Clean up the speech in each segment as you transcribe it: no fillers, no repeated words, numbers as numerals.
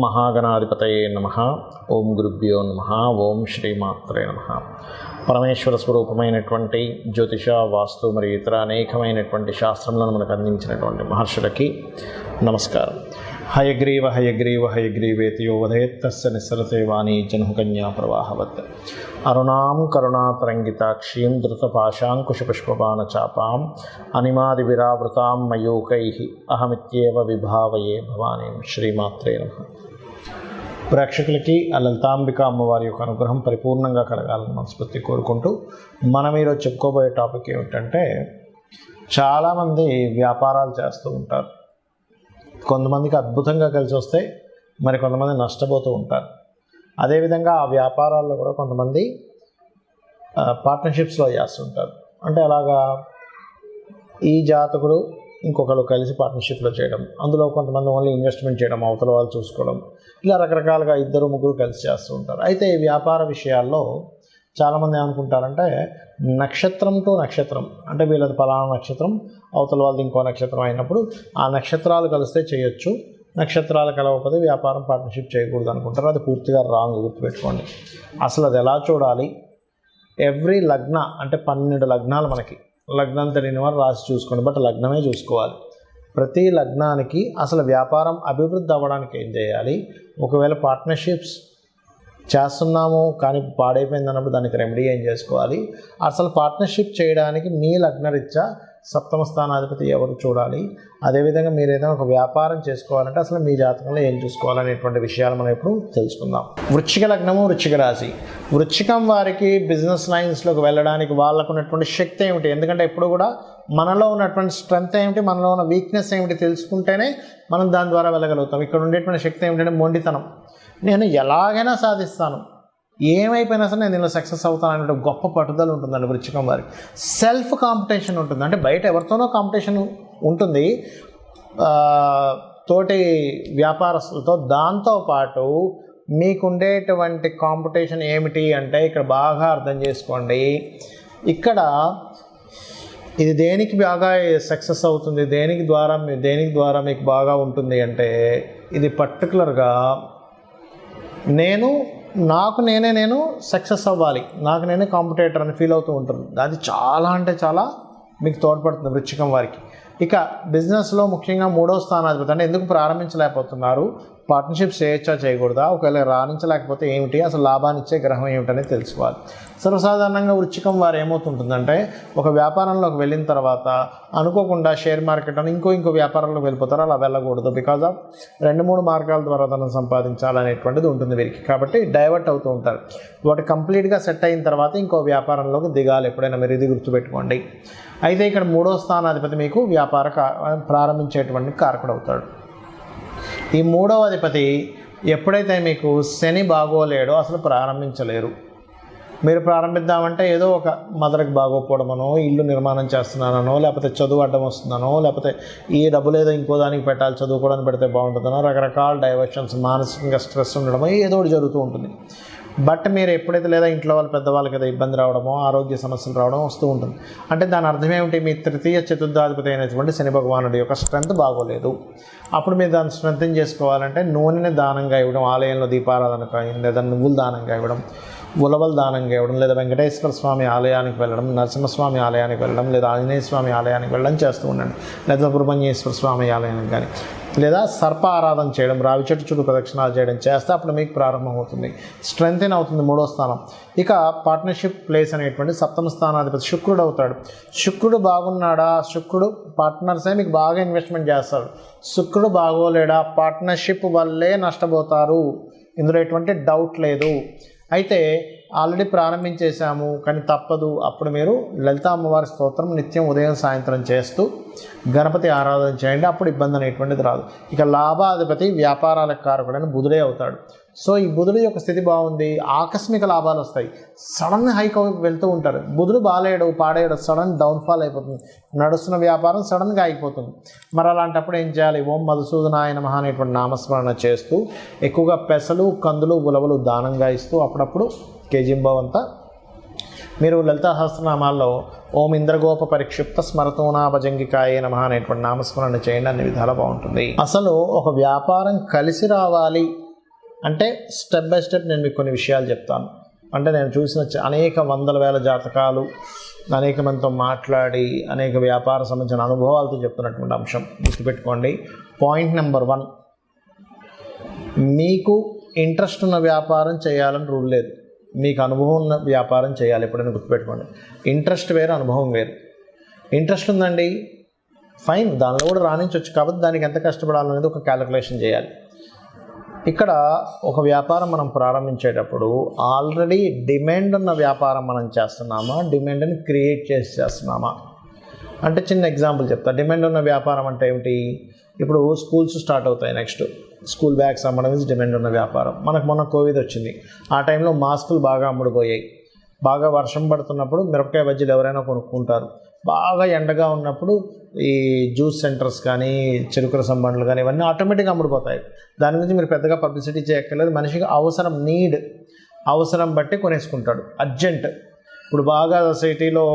మహాగణాధిపతయే నమః. ఓం గురుభ్యో నమః. ఓం శ్రీమాత్రే నమః. పరమేశ్వర స్వరూపమైనటువంటి జ్యోతిష, వాస్తు మరియు ఇతర అనేకమైనటువంటి శాస్త్రములను మనకు అందించినటువంటి మహర్షులకి నమస్కారం. హయగ్రీవ హయగ్రీవ హయగ్రీవేతి యో వదేత్తస్య నిస్సరతే వాణీ జన్మకన్యా ప్రవాహవత్. అరుణాం కరుణాతరంగితాక్షీం ధృతపాశాంకుశపుష్పబాణచాపాం అనిమాదివిరావృతాం మయూకైః అహమిత్యేవ విభావయే భవానీం. శ్రీమాత్రే నమః. ప్రేక్షకులకి ఆ లలితాంబిక అమ్మవారి యొక్క అనుగ్రహం పరిపూర్ణంగా కలగాలని మనస్ఫూర్తి కోరుకుంటూ మనం ఈరోజు చెప్పుకోబోయే టాపిక్ ఏమిటంటే, చాలామంది వ్యాపారాలు చేస్తూ ఉంటారు. కొంతమందికి అద్భుతంగా కలిసి వస్తే మరి కొంతమంది నష్టపోతూ ఉంటారు. అదేవిధంగా ఆ వ్యాపారాల్లో కూడా కొంతమంది పార్ట్నర్షిప్స్లో చేస్తుంటారు. అంటే అలాగా ఈ జాతకుడు ఇంకొకరు కలిసి పార్ట్నర్షిప్లో చేయడం, అందులో కొంతమంది ఓన్లీ ఇన్వెస్ట్మెంట్ చేయడం, అవతల వాళ్ళు చూసుకోవడం, ఇలా రకరకాలుగా ఇద్దరు ముగ్గురు కలిసి చేస్తూ ఉంటారు. అయితే ఈ వ్యాపార విషయాల్లో చాలామంది ఏమనుకుంటారంటే, నక్షత్రం టు నక్షత్రం, అంటే వీళ్ళది పలానా నక్షత్రం, అవతల వాళ్ళది ఇంకో నక్షత్రం అయినప్పుడు ఆ నక్షత్రాలు కలిస్తే చేయొచ్చు, నక్షత్రాలు కలవకపోతే వ్యాపారం పార్ట్నర్షిప్ చేయకూడదు అనుకుంటారు. అది పూర్తిగా రాంగ్. గుర్తుపెట్టుకోండి. అసలు అది ఎలా చూడాలి? ఎవ్రీ లగ్న, అంటే 12 లగ్నాలు, మనకి లగ్నం తెలియని వారు రాసి చూసుకోండి, బట్ లగ్నమే చూసుకోవాలి. ప్రతి లగ్నానికి అసలు వ్యాపారం అభివృద్ధి అవ్వడానికి ఏం చేయాలి, ఒకవేళ పార్ట్నర్షిప్స్ చేస్తున్నాము కానీ పాడైపోయింది అన్నప్పుడు దానికి రెమెడీ ఏం చేసుకోవాలి, అసలు పార్ట్నర్షిప్ చేయడానికి మీ లగ్నరీత్యా సప్తమ స్థానాధిపతి ఎవరు చూడాలి, అదేవిధంగా మీరు ఏదైనా ఒక వ్యాపారం చేసుకోవాలంటే అసలు మీ జాతకంలో ఏం చూసుకోవాలనేటువంటి విషయాలు మనం ఇప్పుడు తెలుసుకుందాం. వృశ్చిక లగ్నము, వృశ్చిక రాశి. వృశ్చికం వారికి బిజినెస్ లైన్స్లోకి వెళ్ళడానికి వాళ్ళకు ఉన్నటువంటి శక్తి ఏమిటి? ఎందుకంటే ఎప్పుడు కూడా మనలో ఉన్నటువంటి స్ట్రెంగ్త్ ఏమిటి, మనలో ఉన్న వీక్నెస్ ఏమిటి తెలుసుకుంటేనే మనం దాని ద్వారా వెళ్ళగలుగుతాం. ఇక్కడ ఉండేటువంటి శక్తి ఏమిటంటే మొండితనం. నేను ఎలాగైనా సాధిస్తాను, ఏమైపోయినా సరే నేను ఇలా సక్సెస్ అవుతాను అనే గొప్ప పట్టుదల ఉంటుందండి వృశ్చికం వారికి. సెల్ఫ్ కాంపిటీషన్ ఉంటుంది, అంటే బయట ఎవరితోనో కాంపిటీషన్ ఉంటుంది తోటి వ్యాపారస్తులతో. దాంతోపాటు మీకు ఉండేటువంటి కాంపిటీషన్ ఏమిటి అంటే, ఇక్కడ బాగా అర్థం చేసుకోండి, ఇక్కడ ఇది దేనికి బాగా సక్సెస్ అవుతుంది, దేనికి ద్వారా మీకు బాగా ఉంటుంది అంటే, ఇది పర్టికులర్గా నాకు నేనే సక్సెస్ అవ్వాలి, నాకు నేనే కాంపిటేటర్ అని ఫీల్ అవుతూ ఉంటుంది. అది చాలా అంటే చాలా మీకు తోడ్పడుతుంది వృశ్చికం వారికి. ఇక బిజినెస్లో ముఖ్యంగా 3వ స్థానాధిపతి, అంటే ఎందుకు ప్రారంభించలేకపోతున్నారు, పార్ట్నర్షిప్స్ చేయొచ్చా చేయకూడదా, ఒకవేళ రాణించలేకపోతే ఏమిటి, అసలు లాభాన్ని ఇచ్చే గ్రహం ఏమిటనేది తెలుసుకోవాలి. సర్వసాధారణంగా వృశ్చికం వారు ఏమవుతుంటుందంటే, ఒక వ్యాపారంలోకి వెళ్ళిన తర్వాత అనుకోకుండా షేర్ మార్కెట్ అని ఇంకో వ్యాపారంలోకి వెళ్ళిపోతారు. అలా వెళ్ళకూడదు. బికాజ్ ఆఫ్ 2-3 మార్గాల ద్వారా ధనం సంపాదించాలనేటువంటిది ఉంటుంది వీరికి. కాబట్టి డైవర్ట్ అవుతూ ఉంటారు. వాటి కంప్లీట్గా సెట్ అయిన తర్వాత ఇంకో వ్యాపారంలోకి దిగాలి ఎప్పుడైనా, మీరు ఇది గుర్తుపెట్టుకోండి. అయితే ఇక్కడ 3వ స్థానాధిపతి మీకు ప్రారంభించేటువంటి కారకుడు అవుతాడు. ఈ 3వ అధిపతి ఎప్పుడైతే మీకు శని బాగోలేడో అసలు ప్రారంభించలేరు. మీరు ప్రారంభిద్దామంటే ఏదో ఒక మదర్కి బాగోపోవడమనో, ఇల్లు నిర్మాణం చేస్తున్నానో, లేకపోతే చదువు అడ్డం వస్తుందనో, లేకపోతే ఈ డబ్బులు ఏదో ఇంకో దానికి పెట్టాలి, చదువుకోవడానికి పెడితే బాగుంటుందనో, రకరకాల డైవర్షన్స్, మానసికంగా స్ట్రెస్ ఉండడమో ఏదో ఒకటి జరుగుతూ ఉంటుంది. బట్ మీరు ఎప్పుడైతే లేదా ఇంట్లో వాళ్ళు పెద్దవాళ్ళకి ఏదో ఇబ్బంది రావడమో, ఆరోగ్య సమస్యలు రావడం వస్తూ ఉంటుంది. అంటే దాని అర్థం ఏమిటి, మీ తృతీయ చతుర్థాధిపతి అయినటువంటి శని భగవానుడి యొక్క స్ట్రెంత్ బాగోలేదు. అప్పుడు మీరు దాన్ని స్ట్రెంథెన్ చేసుకోవాలంటే నూనెని దానంగా ఇవ్వడం, ఆలయంలో దీపారాధన కానీ, లేదా నువ్వులు దానంగా ఇవ్వడం, ఉలవలు దానంగా ఇవ్వడం, లేదా వెంకటేశ్వర స్వామి ఆలయానికి వెళ్ళడం, నరసింహస్వామి ఆలయానికి వెళ్ళడం, లేదా ఆంజనేయ స్వామి ఆలయానికి వెళ్ళడం చేస్తూ ఉండండి. లేదా సుబ్రహ్మణ్యేశ్వర స్వామి ఆలయానికి కానీ, లేదా సర్ప ఆరాధన చేయడం, రావి చెట్టు చుట్టూ ప్రదక్షిణాలు చేయడం చేస్తే అప్పుడు మీకు ప్రారంభమవుతుంది, స్ట్రెంథెన్ అవుతుంది 3వ స్థానం. ఇక పార్ట్నర్షిప్ ప్లేస్ అనేటువంటి సప్తమ స్థానాధిపతి శుక్రుడు అవుతాడు. శుక్రుడు బాగున్నాడా, శుక్రుడు పార్ట్నర్సే మీకు బాగా ఇన్వెస్ట్మెంట్ చేస్తాడు. శుక్రుడు బాగోలేడా, పార్ట్నర్షిప్ వల్లే నష్టపోతారు, ఇందులో ఎటువంటి డౌట్ లేదు. అయితే ఆల్రెడీ ప్రారంభించేశాము కానీ తప్పదు, అప్పుడు మీరు లలితా అమ్మవారి స్తోత్రం నిత్యం ఉదయం సాయంత్రం చేస్తూ గణపతి ఆరాధన చేయండి, అప్పుడు ఇబ్బంది అనేటువంటిది రాదు. ఇక లాభాధిపతి వ్యాపారాలకు కారకుడైన బుధుడే అవుతాడు. సో ఈ బుధుడు యొక్క స్థితి బాగుంది, ఆకస్మిక లాభాలు వస్తాయి, సడన్ హైక్ వెళ్తూ ఉంటారు. బుధుడు బాలేడు, పాడేయడు, సడన్ డౌన్ఫాల్ అయిపోతుంది, నడుస్తున్న వ్యాపారం సడన్గా అయిపోతుంది. మరి అలాంటప్పుడు ఏం చేయాలి, ఓం మధుసూదనాయ నమః అనేటువంటి నామస్మరణ చేస్తూ ఎక్కువగా పెసలు, కందులు, ఉలవలు దానంగా ఇస్తూ అప్పుడప్పుడు కేజింబావంతా మీరు లలితా సహస్రనామాల్లో ఓం ఇంద్రగోప పరిక్షిప్త స్మరతోనా భజంగికాయే నమః అనేటువంటి నామస్మరణ చేయండి, అన్ని విధాలా బాగుంటుంది. అసలు ఒక వ్యాపారం కలిసి రావాలి అంటే స్టెప్ బై స్టెప్ నేను మీకు కొన్ని విషయాలు చెప్తాను. అంటే నేను చూసిన అనేక వందల వేల జాతకాలు, అనేక మందితో మాట్లాడి అనేక వ్యాపార సంబంధించిన అనుభవాలతో చెప్తున్నటువంటి అంశం గుర్తుపెట్టుకోండి. పాయింట్ నెంబర్ 1, మీకు ఇంట్రెస్ట్ ఉన్న వ్యాపారం చేయాలని రూల్ లేదు. మీకు అనుభవం ఉన్న వ్యాపారం చేయాలి. ఎప్పుడైనా గుర్తుపెట్టుకోండి, ఇంట్రెస్ట్ వేరు, అనుభవం వేరు. ఇంట్రెస్ట్ ఉందండి, ఫైన్, దానిలో కూడా రాణించవచ్చు. కాబట్టి దానికి ఎంత కష్టపడాలనేది ఒక క్యాలిక్యులేషన్ చేయాలి. ఇక్కడ ఒక వ్యాపారం మనం ప్రారంభించేటప్పుడు ఆల్రెడీ డిమాండ్ ఉన్న వ్యాపారం మనం చేస్తున్నామా, డిమాండ్ని క్రియేట్ చేసి చేస్తున్నామా? అంటే చిన్న ఎగ్జాంపుల్ చెప్తా. డిమాండ్ ఉన్న వ్యాపారం అంటే ఏమిటి? ఇప్పుడు స్కూల్స్ స్టార్ట్ అవుతాయి, నెక్స్ట్ స్కూల్ బ్యాగ్స్ అమ్మడం ఇది డిమాండ్ ఉన్న వ్యాపారం. మనకు మొన్న కోవిడ్ వచ్చింది, ఆ టైంలో మాస్కులు బాగా అమ్ముడుపోయాయి. బాగా వర్షం పడుతున్నప్పుడు మిరపకాయ బజ్జీలు ఎవరైనా కొనుక్కుంటారు. బాగా ఎండగా ఉన్నప్పుడు ఈ జ్యూస్ సెంటర్స్ కానీ, చెరుకు రసం బండ్లు కానీ ఇవన్నీ ఆటోమేటిక్గా అమ్ముడుపోతాయి. దాని గురించి మీరు పెద్దగా పబ్లిసిటీ చేయక్కర్లేదు. మనిషికి అవసరం, అవసరం బట్టి కొనేసుకుంటాడు, అర్జెంట్. ఇప్పుడు బాగా సిటీలో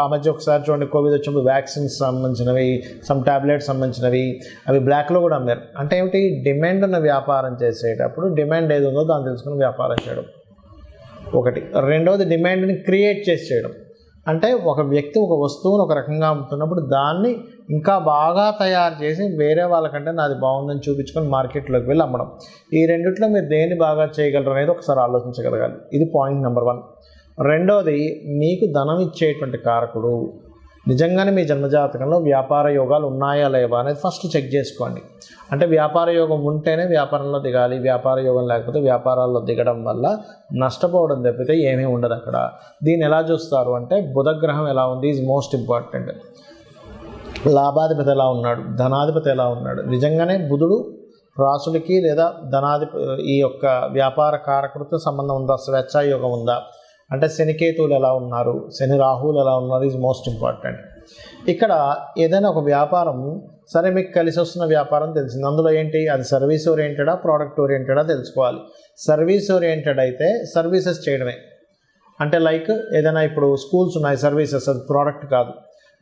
ఆ మధ్య ఒకసారి చూడండి, కోవిడ్ వచ్చినప్పుడు వ్యాక్సిన్స్ సంబంధించినవి, సమ్ ట్యాబ్లెట్స్ సంబంధించినవి అవి బ్లాక్లో కూడా అమ్మారు. అంటే ఏమిటి? డిమాండ్ ఉన్న వ్యాపారం చేసేటప్పుడు డిమాండ్ ఏది ఉందో దాన్ని తెలుసుకుని వ్యాపారం చేయడం ఒకటి. రెండవది డిమాండ్ని క్రియేట్ చేసి చేయడం. అంటే ఒక వ్యక్తి ఒక వస్తువును ఒక రకంగా అమ్ముతున్నప్పుడు దాన్ని ఇంకా బాగా తయారు చేసి వేరే వాళ్ళకంటే నాది బాగుందని చూపించుకొని మార్కెట్లోకి వెళ్ళి అమ్మడం. ఈ రెండిట్లో మీరు దేన్ని బాగా చేయగలరు అనేది ఒకసారి ఆలోచించగలగాలి. ఇది పాయింట్ నెంబర్ 1. రెండవది, మీకు ధనం ఇచ్చేటువంటి కారకుడు నిజంగానే మీ జన్మజాతకంలో వ్యాపార యోగాలు ఉన్నాయా లేవా అనేది ఫస్ట్ చెక్ చేసుకోండి. అంటే వ్యాపార యోగం ఉంటేనే వ్యాపారంలో దిగాలి, వ్యాపార యోగం లేకపోతే వ్యాపారాల్లో దిగడం వల్ల నష్టపోవడం తప్పితే ఏమీ ఉండదు అక్కడ. దీన్ని ఎలా చూస్తారు అంటే, బుధగ్రహం ఎలా ఉంది ఈజ్ మోస్ట్ ఇంపార్టెంట్. లాభాధిపతి ఎలా ఉన్నాడు, ధనాధిపతి ఎలా ఉన్నాడు. నిజంగానే బుధుడు రాసులకి లేదా ఈ యొక్క వ్యాపార కారకుడితో సంబంధం ఉందా, స్వేచ్ఛాయోగం ఉందా, అంటే శనికేతువులు ఎలా ఉన్నారు, శని రాహువులు ఎలా ఉన్నారు ఈజ్ మోస్ట్ ఇంపార్టెంట్. ఇక్కడ ఏదైనా ఒక వ్యాపారం సరే మీకు కలిసి వస్తున్న వ్యాపారం తెలిసింది, అందులో ఏంటి, అది సర్వీస్ ఓరియంటెడా ప్రోడక్ట్ ఓరియంటెడా తెలుసుకోవాలి. సర్వీస్ ఓరియంటెడ్ అయితే సర్వీసెస్ చేయడమే. అంటే లైక్ ఏదైనా ఇప్పుడు స్కూల్స్ ఉన్నాయి, సర్వీసెస్, అది ప్రోడక్ట్ కాదు.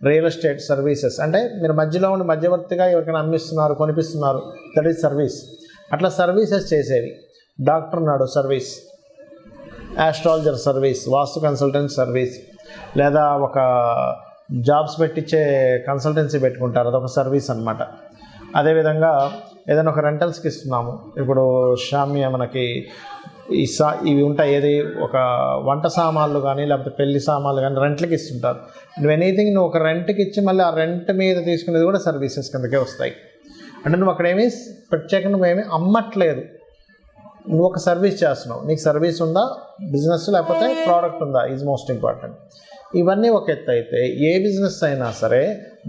రియల్ ఎస్టేట్ సర్వీసెస్ అంటే మీరు మధ్యలో ఉండి మధ్యవర్తిగా ఎవరికైనా అమ్మిస్తున్నారు, కొనిపిస్తున్నారు, దట్ ఈజ్ సర్వీస్. అట్లా సర్వీసెస్ చేసేవి. డాక్టర్ ఉన్నాడు, సర్వీస్. ఆస్ట్రాలజర్ సర్వీస్, వాస్తు కన్సల్టెంట్ సర్వీస్, లేదా ఒక జాబ్స్ పెట్టించే కన్సల్టెన్సీ పెట్టుకుంటారు, అదొక సర్వీస్ అనమాట. అదేవిధంగా ఏదైనా ఒక రెంటల్స్కి ఇస్తున్నాము. ఇప్పుడు షామ్య మనకి ఇవి ఉంటాయి, ఏది ఒక వంట సామాన్లు కానీ లేకపోతే పెళ్లి సామాన్లు కానీ రెంట్లకి ఇస్తుంటారు. నువ్వు ఎనీథింగ్ నువ్వు ఒక రెంట్కి ఇచ్చి మళ్ళీ ఆ రెంట్ మీద తీసుకునేది కూడా సర్వీసెస్ కిందకే వస్తాయి. అంటే నువ్వు అక్కడేమీ ప్రత్యేకంగా నువ్వేమీ అమ్మట్లేదు, నువ్వు ఒక సర్వీస్ చేస్తున్నావు. నీకు సర్వీస్ ఉందా, బిజినెస్, లేకపోతే ప్రోడక్ట్ ఉందా ఈజ్ మోస్ట్ ఇంపార్టెంట్. ఇవన్నీ ఒక ఎత్తు అయితే ఏ బిజినెస్ అయినా సరే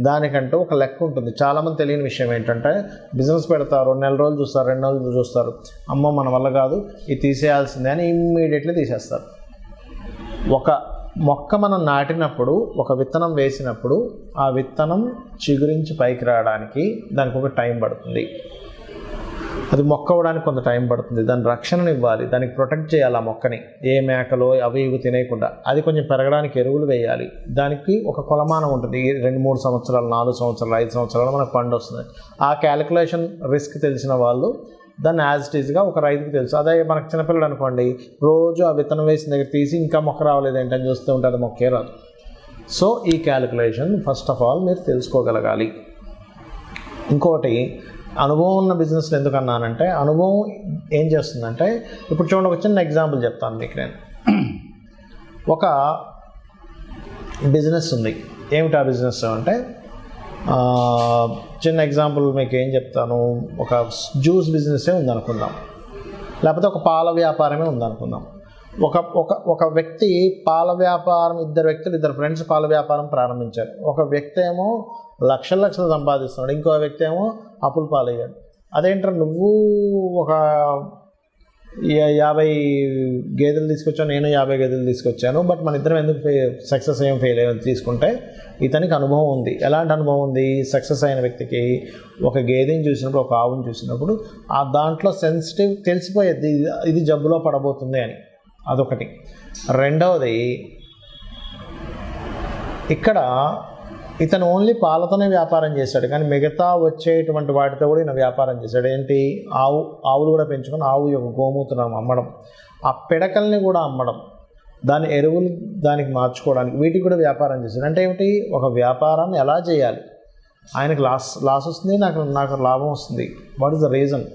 దానికంటూ ఒక లెక్క ఉంటుంది. చాలామంది తెలియని విషయం ఏంటంటే, బిజినెస్ పెడతారు, నెల రోజులు చూస్తారు, 2 నెలలు చూస్తారు, అమ్మో మన వల్ల కాదు ఇది తీసేయాల్సిందే అని ఇమ్మీడియట్లీ తీసేస్తారు. ఒక మొక్క మనం నాటినప్పుడు, ఒక విత్తనం వేసినప్పుడు ఆ విత్తనం చిగురించి పైకి రావడానికి దానికి ఒక టైం పడుతుంది. అది మొక్క అవ్వడానికి కొంత టైం పడుతుంది. దాని రక్షణను ఇవ్వాలి, దానికి ప్రొటెక్ట్ చేయాలి. ఆ మొక్కని ఏ మేకలో అవి ఇవి తినేయకుండా, అది కొంచెం పెరగడానికి ఎరువులు వేయాలి. దానికి ఒక కొలమానం ఉంటుంది, 2-3 సంవత్సరాలు, 4 సంవత్సరాలు, 5 సంవత్సరాలు మనకు పండు వస్తుంది. ఆ క్యాలిక్యులేషన్ రిస్క్ తెలిసిన వాళ్ళు దాన్ని యాజ్ ఇట్ ఈజ్గా ఒక రైతుకు తెలుసు. అదే మనకు చిన్నపిల్లడు అనుకోండి, రోజు ఆ విత్తనం వేసిన దగ్గర తీసి ఇంకా మొక్క రావలేదు ఏంటని చూస్తూ ఉంటే అది మొక్కే రాదు. సో ఈ క్యాలిక్యులేషన్ ఫస్ట్ ఆఫ్ ఆల్ మీరు తెలుసుకోగలగాలి. ఇంకోటి, అనుభవం ఉన్న బిజినెస్లో ఎందుకు అన్నానంటే, అనుభవం ఏం చేస్తుందంటే, ఇప్పుడు చూడండి ఒక చిన్న ఎగ్జాంపుల్ చెప్తాను మీకు నేను. ఒక బిజినెస్ ఉంది. ఏమిటి ఆ బిజినెస్ అంటే, చిన్న ఎగ్జాంపుల్ మీకు ఏం చెప్తాను, ఒక జ్యూస్ బిజినెస్సే ఉందనుకుందాం, లేకపోతే ఒక పాల వ్యాపారమే ఉందనుకుందాం. ఒక వ్యక్తి పాల వ్యాపారం, ఇద్దరు ఫ్రెండ్స్ పాల వ్యాపారం ప్రారంభించారు. ఒక వ్యక్తి ఏమో లక్షలు సంపాదిస్తున్నాడు, ఇంకో వ్యక్తి ఏమో అప్పుల పాలయ్యాడు. అదేంటారు, నువ్వు ఒక 50 గేదెలు తీసుకొచ్చావు, నేను 50 గేదెలు తీసుకొచ్చాను, బట్ మన ఇద్దరం ఎందుకు సక్సెస్ ఏం ఫెయిల్ అయ్యాను తీసుకుంటే, ఇతనికి అనుభవం ఉంది. ఎలాంటి అనుభవం ఉంది? సక్సెస్ అయిన వ్యక్తికి ఒక గేదెని చూసినప్పుడు, ఒక ఆవుని చూసినప్పుడు ఆ దాంట్లో సెన్సిటివ్ తెలిసిపోయేది, ఇది జబ్బులో పడబోతుంది అని. అదొకటి. రెండవది, ఇక్కడ ఇతను ఓన్లీ పాలతోనే వ్యాపారం చేశాడు, కానీ మిగతా వచ్చేటువంటి వాటితో కూడా ఈయన వ్యాపారం చేశాడు. ఏంటి, ఆవులు కూడా పెంచుకొని ఆవు యొక్క గోమూత్రం అమ్మడం, ఆ పిడకల్ని కూడా అమ్మడం, దాని ఎరువులు దానికి మార్చుకోవడానికి, వీటికి కూడా వ్యాపారం చేశాడు. అంటే ఏమిటి, ఒక వ్యాపారాన్ని ఎలా చేయాలి, ఆయనకు లాస్ వస్తుంది, నాకు లాభం వస్తుంది, వాట్ ఈస్ ద రీజన్.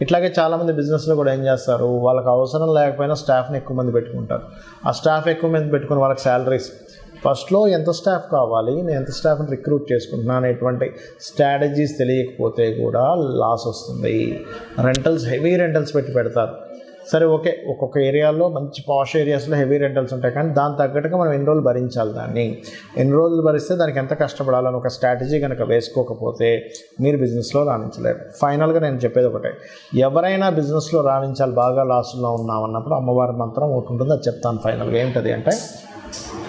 ఇట్లాగే చాలామంది బిజినెస్లో కూడా ఏం చేస్తారు, వాళ్ళకి అవసరం లేకపోయినా స్టాఫ్ని ఎక్కువ మంది పెట్టుకుంటారు. ఆ స్టాఫ్ ఎక్కువ మంది పెట్టుకుని వాళ్ళకి శాలరీస్, ఫస్ట్లో ఎంత స్టాఫ్ కావాలి, నేను ఎంత స్టాఫ్ని రిక్రూట్ చేసుకుంటున్నాను అనేటువంటి స్ట్రాటజీస్ తెలియకపోతే కూడా లాస్ వస్తుంది. హెవీ రెంటల్స్ పెడతారు. సరే ఓకే, ఒక్కొక్క ఏరియాలో మంచి పాష్ ఏరియాస్లో హెవీ రెంటల్స్ ఉంటాయి, కానీ దాని తగ్గట్టుగా మనం ఎన్ని రోజులు భరించాలి, ఎన్ని రోజులు భరిస్తే దానికి ఎంత కష్టపడాలని ఒక స్ట్రాటజీ కనుక వేసుకోకపోతే మీరు బిజినెస్లో రాణించలేరు. ఫైనల్గా నేను చెప్పేది ఒకటే, ఎవరైనా బిజినెస్లో రాణించాలి, బాగా లాస్లో ఉన్నామన్నప్పుడు అమ్మవారి మంత్రం ఒకటి ఉంటుంది, అది చెప్తాను ఫైనల్గా. ఏంటది అంటే,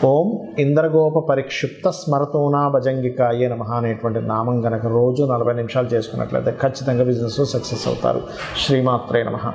ఓం ఇంద్రగోప పరిక్షిప్త స్మరతూనా భజంగికాయే నమః అనేటువంటి నామం కనుక రోజు 40 నిమిషాలు చేసుకున్నట్లయితే ఖచ్చితంగా బిజినెస్లో సక్సెస్ అవుతారు. శ్రీమాత్రే నమః.